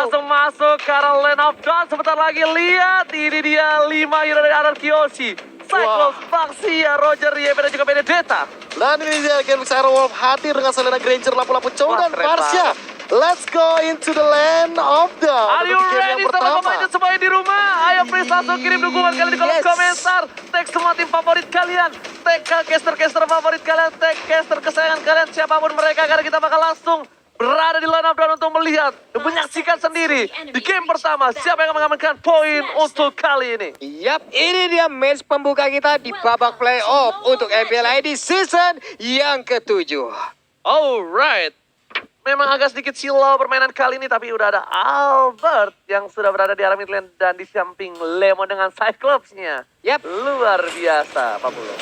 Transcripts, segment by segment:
langsung masuk ke arah lane of dawn. Sebentar lagi lihat, ini dia 5 hero dari arah Kyoshi. Cyclops, Baxia, Roger, Yemen dan juga Benedetta. Dan ini dia Genfix Aerowolf hadir dengan Selena Granger, lapu-lapu Chow Wah, dan keren Marcia. Let's go into the land of the. Are you ready sama pemainnya semuanya di rumah? Ayo please langsung kirim dukungan kalian di kolom komentar. Tag semua tim favorit kalian. Tag caster-caster favorit kalian. Tag caster kesayangan kalian siapapun mereka. Karena kita bakal langsung berada di line up dan untuk melihat dan menyaksikan sendiri di game pertama siapa yang mengamankan poin untuk kali ini. Yap, ini dia match pembuka kita di babak playoff untuk MPL ID season yang ke-7. Alright. Memang agak sedikit silau permainan kali ini, tapi udah ada Albert yang sudah berada di arah mid lane dan di samping Lemon dengan Cyclops-nya. Yap. Luar biasa, Pak Pulo.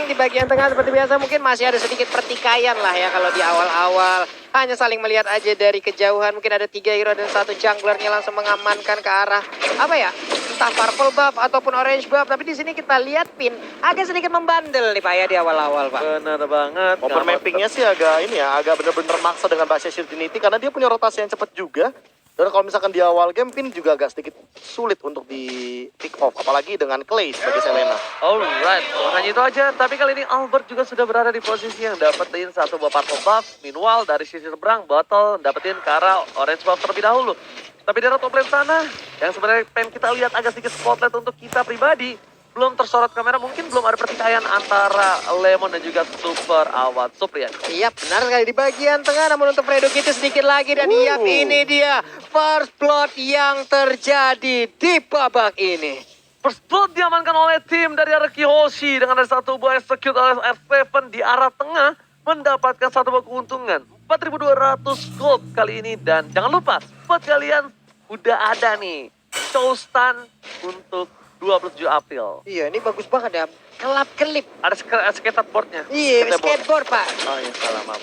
Di bagian tengah seperti biasa mungkin masih ada sedikit pertikaian lah ya kalau di awal-awal. Hanya saling melihat aja dari kejauhan. Mungkin ada 3 hero dan 1 junglernya langsung mengamankan ke arah apa ya? Entah purple buff ataupun orange buff. Tapi di sini kita lihat Pin agak sedikit membandel nih Pak ya di awal-awal Pak. Benar banget. Open mappingnya sih agak ini ya, agak bener-bener maksa dengan Basya Shield Trinity karena dia punya rotasi yang cepat juga. Dan kalau misalkan di awal game, Pin juga agak sedikit sulit untuk di pick off. Apalagi dengan Clay sebagai Selena. Alright, hanya itu aja. Tapi kali ini Albert juga sudah berada di posisi yang dapetin satu buah purple buff. Meanwhile, dari sisi seberang, Bottle dapetin ke arah orange buff terlebih dahulu. Tapi di arah top lane sana, yang sebenarnya pengen kita lihat agak sedikit spotlight untuk kita pribadi. Belum tersorot kamera, mungkin belum ada pertikaian antara Lemon dan juga Super Awat Supriyan. Iya benar sekali di bagian tengah, namun untuk Fredo kita sedikit lagi dan iya ini dia first blood yang terjadi di babak ini. First blood diamankan oleh tim dari arah Kiyoshi dengan ada satu buah execute oleh F7 di arah tengah mendapatkan satu buah keuntungan 4.200 gold kali ini. Dan jangan lupa buat kalian udah ada nih show stun untuk 27 April. Iya ini bagus banget ya, kelap-kelip. Ada skateboardnya. Iya skateboard Pak. Oh iya salah maaf.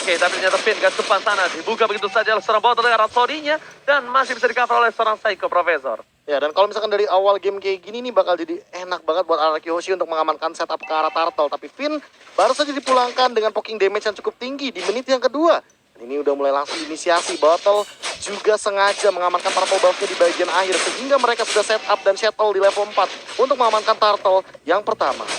Oke, tapi ternyata Pin gas depan sana dibuka begitu saja oleh seorang Bottle dengan Rhapsody-nya dan masih bisa di-cover oleh seorang Psycho Professor. Ya, dan kalau misalkan dari awal game kayak gini nih bakal jadi enak banget buat Araki Hoshi untuk mengamankan setup ke arah Turtle. Tapi Finn baru saja dipulangkan dengan poking damage yang cukup tinggi di menit yang kedua. Dan ini udah mulai langsung inisiasi. Bottle juga sengaja mengamankan purple buff-nya di bagian akhir. Sehingga mereka sudah setup dan shuttle di level 4 untuk mengamankan Turtle yang pertama.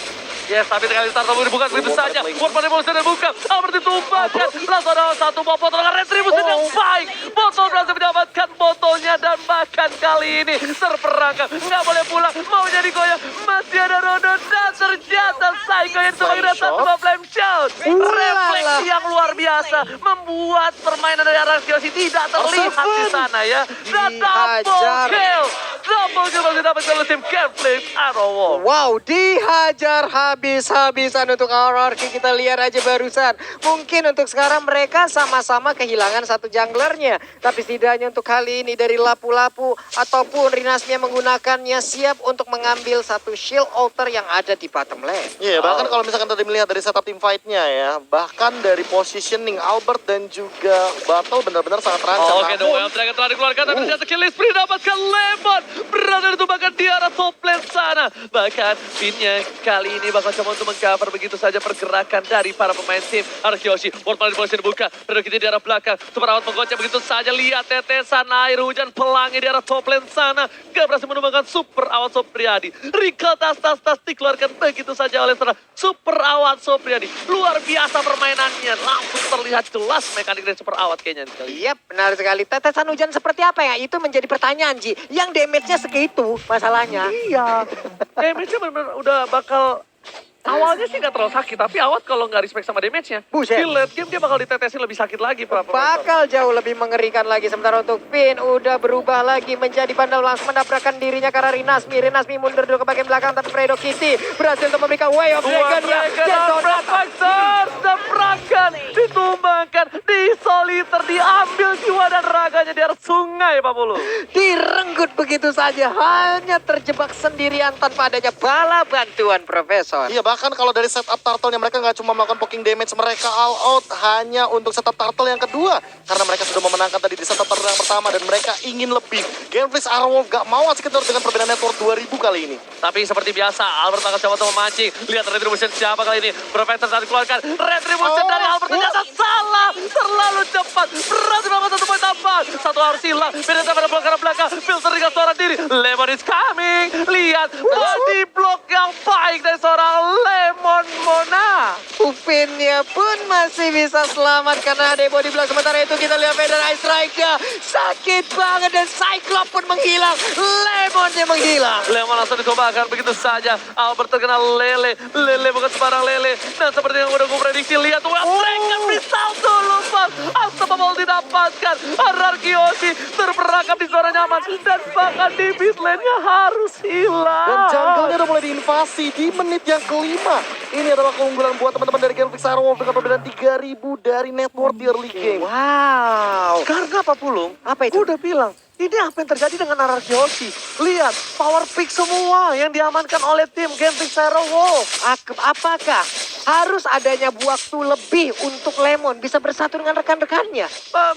Yes, tapi sekali Turtle dibuka begitu saja. Buat pada Revolution dan buka. Albert ditumbangkan. Langsung ada satu buah botol dengan retribution yang baik. Botol berhasil mendapatkan botolnya dan bahkan kali ini terperangkap. Nggak boleh pulang. Mau jadi goyang. Masih ada Rodo dan ternyata Psycho yang sebagai satu buah flame shot. Refleksi yang luar biasa membuat permainan dari arah Kyoshi tidak terlihat di sana ya. Dan double kill. Double kill masih dapat oleh tim Genfix Aerowolf. Wow, dihajar habis-habisan untuk RRQ. Kita lihat aja barusan. Mungkin untuk sekarang mereka sama-sama kehilangan satu junglernya. Tapi setidaknya untuk kali ini dari lapu-lapu ataupun Rinasmia menggunakannya siap untuk mengambil satu shield altar yang ada di bottom lane. Iya, bahkan kalau misalkan tadi melihat dari setup team fight-nya ya, bahkan dari positioning Albert dan juga Battle benar-benar sangat terancam. Oke, The Wild Dragon telah dikeluarkan, tapi ternyata kill list didapatkan Lemon. Berada ditumbangkan di arah top lane sana. Bahkan pinnya kali ini bakal coba untuk mengcover begitu saja pergerakan dari para pemain tim Arkeoshi. World Power Revolution dibuka, Fredo kita di arah belakang. Super Awat menggocek begitu saja. Lihat tetesan air hujan pelangi di arah top lane sana. Gak berhasil menumbangkan Super Awat Supriyadi. Recall tas dikeluarkan begitu saja oleh seorang Super Awat Supriyadi. Luar biasa permainannya. Langsung terlihat jelas mekanik dari Super Awat kayaknya. Iya benar sekali. Tetesan hujan seperti apa ya? Itu menjadi pertanyaan Ji. Yang damage-nya segitu masalahnya. Iya. Damage-nya benar-benar udah bakal... Awalnya sih gak terlalu sakit, tapi Awat kalau nggak respect sama damage-nya, Buset. di late game dia bakal ditetesin lebih sakit lagi. Bakal jauh lebih mengerikan lagi. Sementara untuk Pin udah berubah lagi menjadi bandel, langsung mendapatkan dirinya ke arah Rinasmi. Rinasmi mundur dulu ke bagian belakang, tapi Fredo Kitty berhasil untuk memberikan Way of Dragon-nya. Sebrakan, ditumbangkan, disoliter, diambil jiwa dan raganya di arah sungai, Pak Pulu. Direnggut begitu saja, hanya terjebak sendirian tanpa adanya bala bantuan Profesor. Iya, Bahkan kalau dari setup turtle-nya mereka nggak cuma melakukan poking damage, mereka all out hanya untuk setup turtle yang kedua. Karena mereka sudah memenangkan tadi di setup turtle yang pertama dan mereka ingin lebih. Gameflies Arrow gak mau asik kendor dengan perbedaan network 2000 kali ini. Tapi seperti biasa, Albert akan coba untuk memancing. Lihat Retribution siapa kali ini. Professor saat dikeluarkan. Retribution dari Albert ternyata salah. Terlalu cepat. Berhasil dapat 1 poin tambahan. Satu harus hilang. Benedetta pada belakang. Filter dengan seorang diri. Lemon is coming. Lihat. Body block yang baik dari seorang Lemon Mona. Upinnya pun masih bisa selamat karena ada body block. Sementara itu kita lihat Vader Ice Strike-nya sakit banget dan Cyclops pun menghilang. Lemonnya menghilang. Lemon langsung dikobakan begitu saja. Albert terkena lele. Lele bukan sembarang lele. Dan seperti yang udah gue prediksi. Lihat. Mereka bisa dulu pas. Unstoppable didapatkan. Ararkiosi terperangkap di zona nyaman. Dan bahkan di baseline-nya harus hilang. Dan jungle-nya udah mulai diinvasi di menit yang kelima. Ini adalah keunggulan buat teman-teman dari Gameflies Arrow dengan perbedaan 3000 dari network di early game. Wow. Karena apa Pulung? Apa itu? Gue udah bilang. Ini apa yang terjadi dengan Ararkiosi? Lihat, power pick semua yang diamankan oleh tim Gameflies Arrow. Apakah harus adanya waktu lebih untuk Lemon bisa bersatu dengan rekan-rekannya?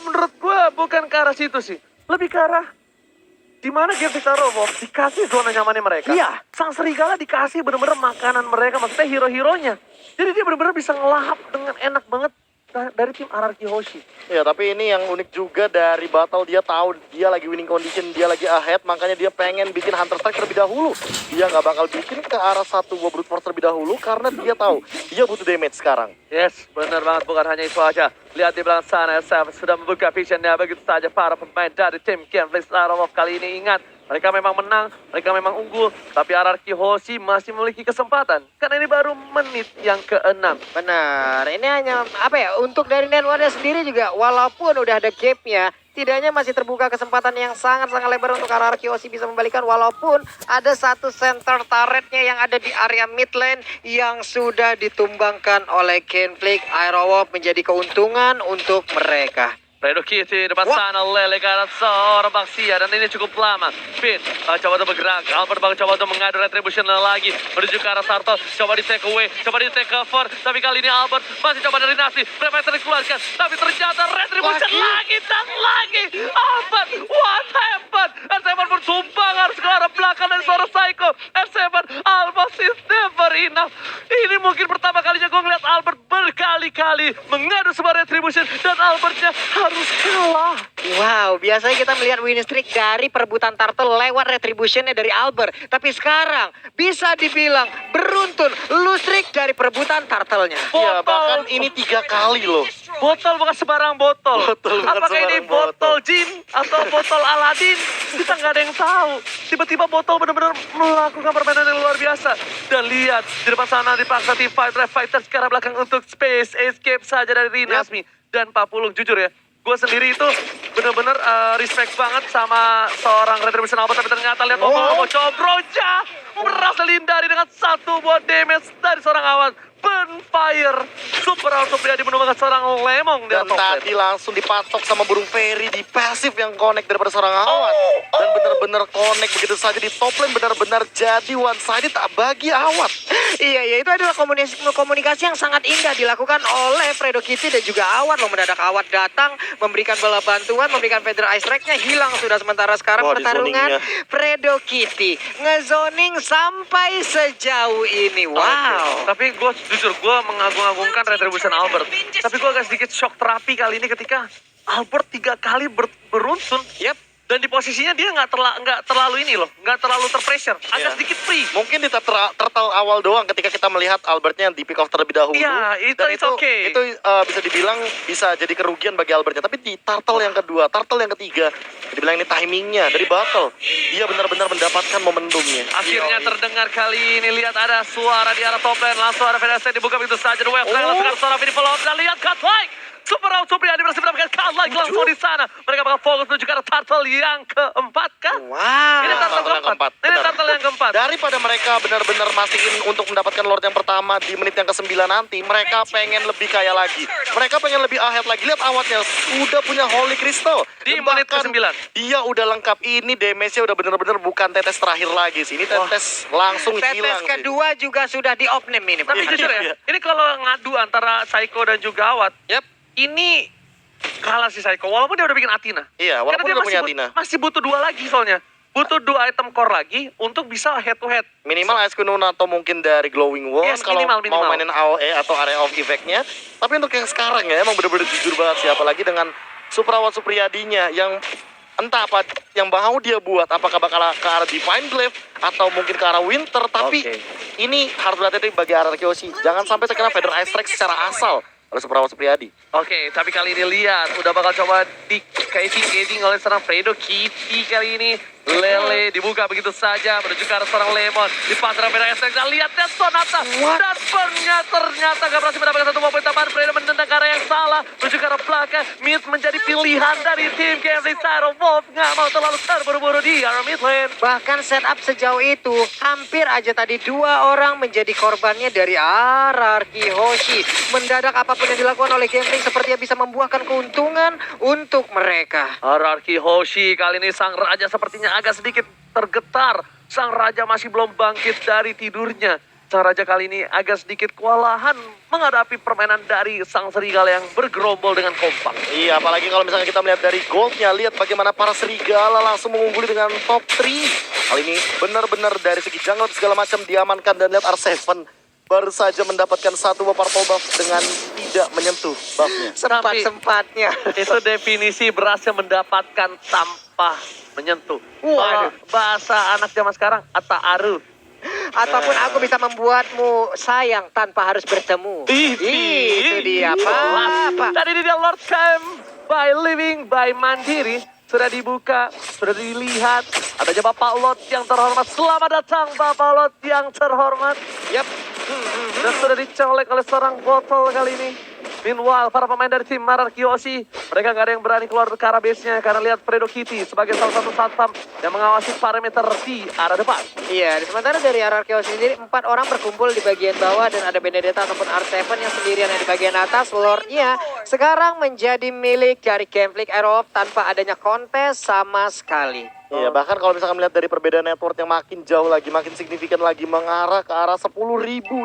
Menurut gue bukan ke arah situ sih. Lebih ke arah di mana Gameflies Arrow dikasih zona nyamannya mereka. Iya. Sang serigala dikasih bener-bener makanan mereka, maksudnya hero-heronya. Jadi dia bener-bener bisa ngelahap dengan enak banget dari tim Ararkiosi. Ya, tapi ini yang unik juga dari battle, dia tahu dia lagi winning condition, dia lagi ahead, makanya dia pengen bikin Hunter Strike terlebih dahulu. Dia nggak bakal bikin ke arah satu Brute Force terlebih dahulu karena dia tahu dia butuh damage sekarang. Yes, benar banget. Bukan hanya itu aja. Lihat di belakang sana, SF sudah membuka visionnya begitu saja. Para pemain dari tim Gameflies Arrow kali ini ingat, mereka memang menang, mereka memang unggul, tapi Ararkiosi masih memiliki kesempatan. Karena ini baru menit yang ke-6. Benar, ini hanya apa ya, untuk dari networknya sendiri juga walaupun udah ada gapnya, tidaknya masih terbuka kesempatan yang sangat-sangat lebar untuk Ararkiosi bisa membalikan walaupun ada satu center turretnya yang ada di area mid lane yang sudah ditumbangkan oleh Gameflies Arrow menjadi keuntungan untuk mereka. Fredo Kitty depan sana, Lele ke arah seorang Baxia dan ini cukup lama. Finn coba untuk bergerak, Albert coba untuk mengadu Retribution lagi menuju ke arah Turtle, coba di take away, coba di take cover, tapi kali ini Albert masih coba dari Nasi, Professor dikeluarkan, tapi ternyata Retribution lagi dan lagi. Albert, what happened? R7 pun sumbang harus ke arah belakang dari seorang Psycho. R7 almost is never enough. Ini mungkin pertama kalinya gue ngeliat Albert berkali-kali mengadu sebuah Retribution dan Albertnya harus kalah. Wow, biasanya kita melihat winning streak dari perebutan turtle lewat retributionnya dari Albert. Tapi sekarang bisa dibilang beruntun lose streak dari perebutan turtle-nya. Ya, bahkan ini 3 kali loh. Botol bukan sembarang botol. Botol bukan Apakah ini sembarang botol jin atau botol Aladin? Kita nggak ada yang tahu. Tiba-tiba botol benar-benar melakukan permainan yang luar biasa. Dan lihat, di depan sana dipaksa tim Fighters ke arah belakang untuk space escape saja dari Rinasmi. Dan Pak Pulung, jujur ya, gue sendiri itu benar-benar respect banget sama seorang Retribution Albert. Tapi ternyata lihat Cobroja berhasil lindari dengan satu buah damage dari seorang awan. Bonfire Super Auto Priadi menemukan seorang Lemong di Dan top tadi langsung dipatok sama burung fairy di pasif yang connect daripada seorang Awan. Dan benar-benar connect begitu saja di top lane, benar-benar jadi one sided bagi Awat. Iya, itu adalah komunikasi yang sangat indah dilakukan oleh Fredo Kitty dan juga Awat. Loh, mendadak Awat datang, memberikan bala bantuan, memberikan Feather Ice Strike-nya hilang sudah sementara sekarang. Wah, pertarungan di-zoningnya. Fredo Kitty ngezoning sampai sejauh ini. Wow. Tapi gue jujur, gue mengagung-agungkan Retribution Albert. Tapi gue agak sedikit shock terapi kali ini ketika Albert 3 kali beruntun. Yep. Dan di posisinya dia nggak terlalu ini loh, nggak terlalu terpressure, agak Iya. sedikit free. Mungkin di turtle awal doang ketika kita melihat Albertnya di pick off terlebih dahulu. Iya, Dan it's okay. Itu bisa dibilang bisa jadi kerugian bagi Albertnya. Tapi di turtle yang kedua, turtle yang ketiga, dibilang ini timingnya dari battle. Dia benar-benar mendapatkan momentumnya. Akhirnya terdengar kali ini, lihat ada suara di arah top lane, langsung ada Fedastek dibuka begitu saja. The wave langsung sekarang suara Vini follow up dan lihat cut like. Super Out Supriyadi berhasil mendapatkan lagi langsung di sana. Mereka bakal fokus menuju ke arah turtle yang keempat kah? Wow. Ini turtle turtle yang keempat. keempat, Ini benar. turtle yang keempat. Daripada mereka benar-benar mastiin untuk mendapatkan Lord yang pertama di menit yang ke-9 nanti, mereka pengen lebih kaya lagi. Mereka pengen lebih ahead lagi. Lihat awatnya, udah punya Holy Crystal. Di Dan menit bahkan ke-9. dia udah lengkap. Ini damage-nya udah benar-benar bukan tetes terakhir lagi sih. Ini tetes langsung Tetes hilang sih. kedua juga sudah di off name ini. Pak. Tapi jujur Iya. ya, ini kalau ngadu antara Psycho dan juga Awat, ini kalah si Psycho. Walaupun dia udah bikin Athena. Iya, walaupun Karena udah punya masih, Athena. masih butuh 2 lagi soalnya. Butuh 2 item core lagi untuk bisa head to head. Minimal Ice Queen atau mungkin dari Glowing Wall Yes, kalau minimal. mau mainin AOE atau Area of Effect-nya. Tapi untuk yang sekarang ya emang bener-bener jujur banget sih. Apalagi dengan Suprawat Supriyadinya yang entah apa yang mau dia buat. Apakah bakal ke arah Divine Glaive atau mungkin ke arah Winter. Tapi Oke. ini harus berhati-hati bagi RRQ sih. Jangan sampai terkena Feather Ice Strike secara asal oleh Suprawat Supriyadi. Oke, tapi kali ini lihat udah bakal coba di casing oleh seorang Fredo Kitty kali ini. Lele dibuka begitu saja menuju ke arah seorang Lemon di pasar Feather Ice Strike. Dan lihat Death Sonata dan ternyata gak berhasil mendapatkan 1 poin tambahan. Fredo menendang ke arah yang salah menuju ke arah belakang. Mid menjadi pilihan dari tim Gambling Syro Wolf. Gak mau terlalu terburu-buru di arah mid lane. Bahkan setup sejauh itu hampir aja tadi 2 orang menjadi korbannya dari RRQ Hoshi. Mendadak apapun yang dilakukan oleh Gambling sepertinya bisa membuahkan keuntungan untuk mereka. RRQ Hoshi kali ini sang raja sepertinya agak sedikit tergetar. Sang raja masih belum bangkit dari tidurnya. Sang raja kali ini agak sedikit kewalahan menghadapi permainan dari sang serigala yang bergerombol dengan kompak. Iya, apalagi kalau misalnya kita melihat dari goldnya, lihat bagaimana para serigala langsung mengungguli dengan top 3. Kali ini benar-benar dari segi jungle segala macam diamankan dan lihat R7 baru saja mendapatkan 1 purple buff dengan tidak menyentuh buffnya. Sempat-sempatnya. Itu definisi berhasil mendapatkan tanpa menyentuh. Kalau Waduh. bahasa anak zaman sekarang, ata'aru. Ataupun aku bisa membuatmu sayang tanpa harus bertemu. Itu dia, Pak. Tadi dia Lord Cam by Living by Mandiri. Sudah dibuka, sudah dilihat. Adanya Bapak Lord yang terhormat. Selamat datang Bapak Lord yang terhormat. Yap. Dan sudah dicolek oleh seorang botol kali ini. Meanwhile, para pemain dari tim RRQ Hoshi, mereka nggak ada yang berani keluar ke arah base-nya karena lihat Fredo Kitty sebagai salah satu satpam yang mengawasi parameter di arah depan. Iya, sementara dari RRQ sendiri 4 orang berkumpul di bagian bawah dan ada Benedetta ataupun R7 yang sendirian yang di bagian atas. Lordnya sekarang menjadi milik dari Gambling Aerof tanpa adanya kontes sama sekali. Iya, bahkan kalau misalkan melihat dari perbedaan network yang makin jauh lagi, makin signifikan lagi mengarah ke arah 10.000,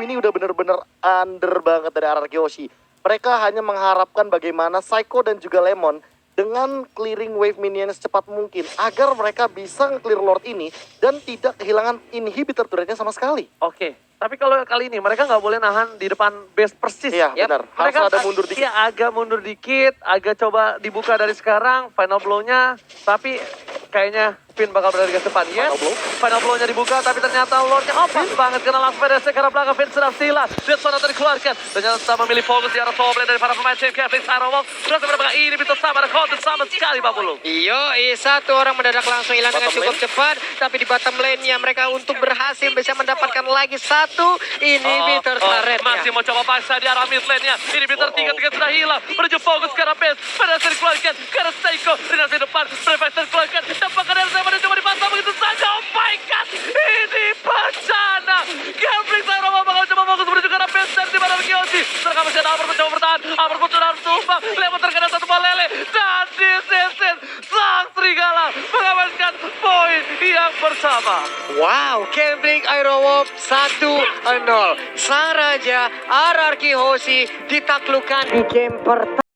ini udah bener-bener under banget dari RRQ Hoshi. Mereka hanya mengharapkan bagaimana Psycho dan juga Lemon dengan clearing wave minion secepat mungkin agar mereka bisa nge-clear Lord ini dan tidak kehilangan inhibitor turretnya sama sekali. Oke, tapi kalau kali ini mereka nggak boleh nahan di depan base persis. Iya, benar. Harus Mereka ada mundur dikit. Iya, agak mundur dikit, agak coba dibuka dari sekarang, final blow-nya, tapi kayaknya Finn bakal berada di depan. Yes, final blow-nya dibuka, tapi ternyata Lord-nya pas banget kena langsung PDS ke arah belakang. Finn sudah sila, dia Sonata dikeluarkan. Ternyata memilih fokus di arah top lane dari para pemain tim Gambling Syro Wolf. Berhasil mendapatkan ini, bisa sama ada konten sama sekali, Pak Bulu. Iya, 1 orang mendadak langsung hilang dengan Bottom cukup lane. cepat. Tapi di bottom lane-nya mereka untuk berhasil bisa mendapatkan lagi 1 inhibitor turretnya. Masih mau coba paksa di arah mid lane-nya. Inhibitor 3 sudah hilang. Menuju fokus ke arah base. Berhasil dikeluarkan ke arah Psycho. Di depan, Prefector dikeluarkan. Dapatkan dari saya coba dipasang begitu saja. Oh my god, ini bencana. Gambling Syro Wolf bakal coba fokus menuju ke arah base dan di mana Hoshi. Mereka masih ada Amber mencoba bertahan. Amber pun sudah harus tumbang. Lemon terkena 1 bola lele. Dan di sisi sang serigala mengamankan poin yang bersama. Wow, Gambling Aerowolf 1-0. Sang Raja RRQ Hoshi ditaklukkan di game pertama.